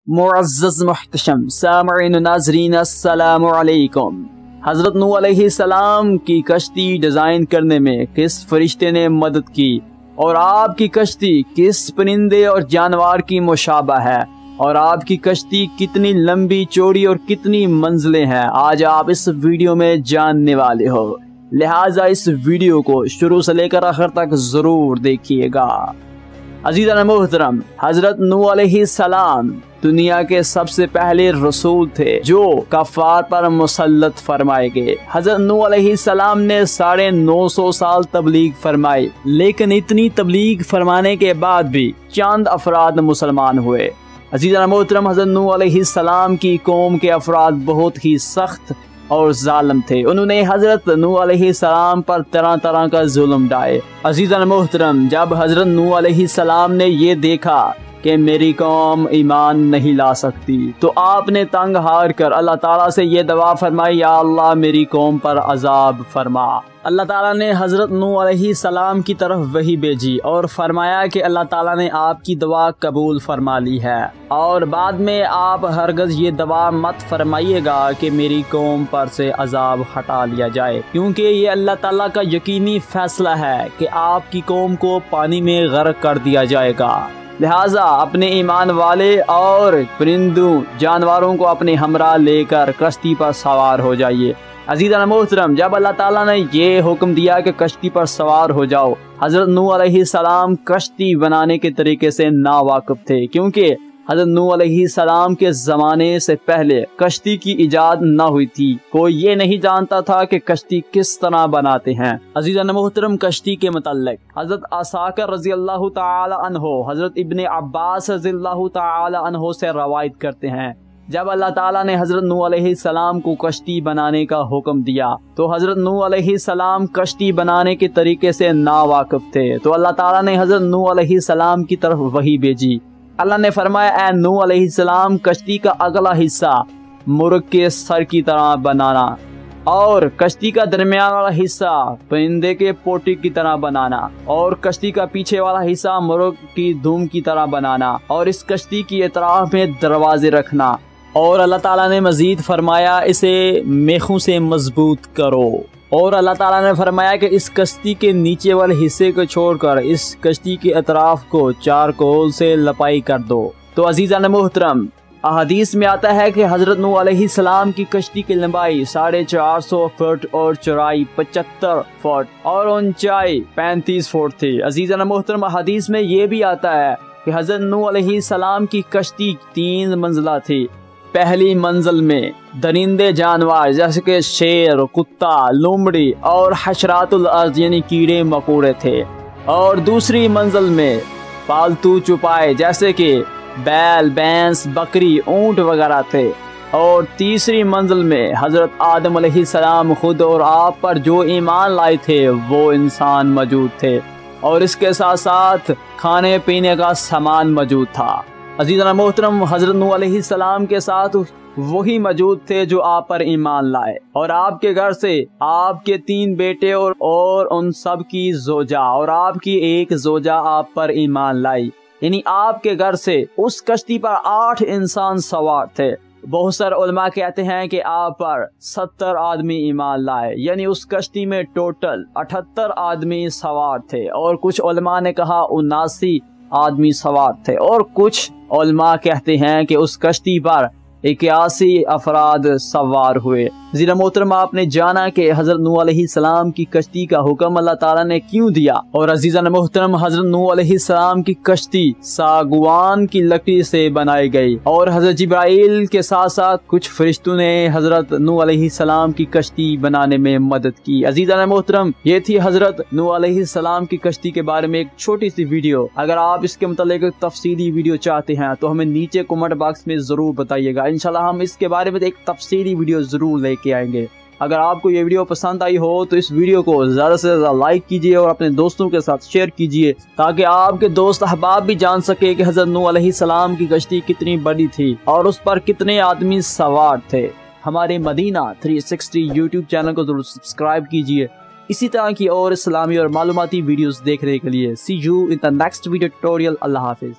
मुअज़्ज़ज़ मुहतशम सामईन नाज़रीन अस्सलामु अलैकुम। हज़रत नूह अलैहिस्सलाम की कश्ती डिज़ाइन करने में किस फरिश्ते ने मदद की और आपकी कश्ती किस परिंदे और जानवर की मुशाबा है और आपकी कश्ती कितनी लंबी चौड़ी और कितनी मंजिलें हैं, आज आप इस वीडियो में जानने वाले हो। लिहाजा इस वीडियो को शुरू से लेकर आखिर तक ज़रूर देखिएगा। अज़ीज़ान मोहतरम, हज़रत नूह अलैहिस्सलाम दुनिया के सबसे पहले रसूल थे जो कफ़ार पर मुसल्लत फरमाए गए। हज़रत नूह अलैहिस्सलाम ने 950 साल तबलीग फरमाई, लेकिन इतनी तबलीग फरमाने के बाद भी चंद अफराद मुसलमान हुए। अज़ीज़ान मोहतरम, हज़रत नूह अलैहिस्सलाम की कौम के अफराद बहुत ही सख्त और जालिम थे। उन्होंने हज़रत नूह अलैहिस्सलाम पर तरह तरह का जुल्म ढाए। अज़ीज़ान मोहतरम, जब हज़रत नूह अलैहिस्सलाम ने ये देखा कि मेरी कौम ईमान नहीं ला सकती, तो आपने तंग हार कर अल्लाह ताला से ये दुआ फरमाई, या अल्लाह मेरी कौम पर अजाब फरमा। अल्लाह ताला ने हज़रत नूह अलैहिस्सलाम की तरफ वही भेजी और फरमाया कि अल्लाह ताला ने आपकी दुआ कबूल फरमा ली है और बाद में आप हरगज़ ये दुआ मत फरमाइएगा कि मेरी कौम पर से अजाब हटा लिया जाए, क्योंकि ये अल्लाह ताला का यकीनी फैसला है कि आपकी कौम को पानी में गर्क कर दिया जाएगा। लिहाजा अपने ईमान वाले और परिंदों जानवरों को अपने हमरा लेकर कश्ती पर सवार हो जाइए। अज़ीज़ान मोहतरम, जब अल्लाह ताला ने ये हुक्म दिया कि कश्ती पर सवार हो जाओ, हज़रत नूह अलैहिस्सलाम कश्ती बनाने के तरीके से नावाकिफ थे, क्योंकि हज़रत नूह अलैहिस्सलाम के ज़माने से पहले कश्ती की इजाद न हुई थी। कोई ये नहीं जानता था कि कश्ती किस तरह बनाते हैं। अज़ीज़ान मोहतरम, कश्ती के मुताल्लिक़ हज़रत असाकर रज़ियल्लाहु ताला अन्हो हज़रत इब्ने अब्बास रज़ियल्लाहु ताला अन्हो से रवायत करते हैं, जब अल्लाह ताला ने हज़रत नूह अलैहिस्सलाम को कश्ती बनाने का हुक्म दिया तो हज़रत नूह अलैहिस्सलाम कश्ती बनाने के तरीके से नावाकिफ थे। तो अल्लाह ताला ने हज़रत नूह अलैहिस्सलाम की तरफ वही भेजी। अल्लाह ने फरमाया, ऐ नूह अलैहिस्सलाम, कश्ती का अगला हिस्सा मुर्ग के सर की तरह बनाना और कश्ती का दरमियान वाला हिस्सा परिंदे के पोटी की तरह बनाना और कश्ती का पीछे वाला हिस्सा मुर्ग की दुम की तरह बनाना और इस कश्ती की अतराफ में दरवाजे रखना। और अल्लाह ताला ने मजीद फरमाया, इसे मेखों से मजबूत करो। और अल्लाह ताला ने फरमाया कि इस कश्ती के नीचे वाले हिस्से को छोड़कर इस कश्ती के अतराफ को चारकोल से लपाई कर दो। तो अज़ीज़ान मोहतरम, अहदीस में आता है कि हज़रत नूह अलैहिस्सलाम की कश्ती की लंबाई 450 फुट और चौड़ाई 75 फुट और ऊंचाई 35 फुट थी। अज़ीज़ान मोहतरम, अहदीस में ये भी आता है कि हज़रत नूह अलैहिस्सलाम की कश्ती 3 मंजिला थी। पहली मंजिल में दरिंदे जानवर जैसे कि शेर, कुत्ता, लोमड़ी और हशरातुल अर्ज़ यानी कीड़े मकोड़े थे और दूसरी मंजिल में पालतू चुपाए जैसे कि बैल, भैंस, बकरी, ऊंट वगैरह थे और तीसरी मंजिल में हज़रत आदम अलैहिस्सलाम खुद और आप पर जो ईमान लाए थे वो इंसान मौजूद थे और इसके साथ साथ खाने पीने का सामान मौजूद था। अज़ीज़ान मोहतरम, हज़रत नूह अलैहिस्सलाम के साथ वही मौजूद थे जो आप पर ईमान लाए और आपके घर से आपके 3 बेटे और उन सब की जोजा और आपकी एक जोजा आप पर ईमान लाई, यानी आपके घर से उस कश्ती पर 8 इंसान सवार थे। बहुत सारे उलमा कहते हैं कि आप पर 70 आदमी ईमान लाए, यानी उस कश्ती में टोटल 78 आदमी सवार थे और कुछ उलमा ने कहा 79 आदमी सवार थे और कुछ उलमा कहते हैं कि उस कश्ती पर 81 अफराद सवार हुए। ज़ीरा मोहतरम, आपने जाना कि हज़रत नूह अलैहिस्सलाम की कश्ती का हुक्म अल्लाह ताला ने क्यों दिया और अज़ीज़ान मोहतरम, हज़रत नूह अलैहिस्सलाम की कश्ती सागवान की लकड़ी से बनाई गई और हज़रत जिब्राइल के साथ साथ कुछ फरिश्तों ने हज़रत नूह अलैहिस्सलाम की कश्ती बनाने में मदद की। अज़ीज़ान मोहतरम, ये थी हज़रत नूह अलैहिस्सलाम की कश्ती के बारे में एक छोटी सी वीडियो। अगर आप इसके मुतालिक तफसीली वीडियो चाहते हैं तो हमें नीचे कमेंट बॉक्स में ज़रूर बताइएगा। इंशाल्लाह हम इसके बारे में एक तफसीली वीडियो ज़रूर लेके आएंगे। अगर आपको ये वीडियो पसंद आई हो तो इस वीडियो को ज़्यादा से ज़्यादा लाइक कीजिए और अपने दोस्तों के साथ शेयर कीजिए ताकि आपके दोस्त अहबाब भी जान सके कि हज़रत नूह अलैहिस्सलाम की कश्ती कितनी बड़ी थी और उस पर कितने आदमी सवार थे। हमारे मदीना 360 यूट्यूब चैनल को जरूर सब्सक्राइब कीजिए इसी तरह की और इस्लामी और मालूमाती वीडियोस देखने के लिए। See you in the next video tutorial. अल्लाह हाफिज।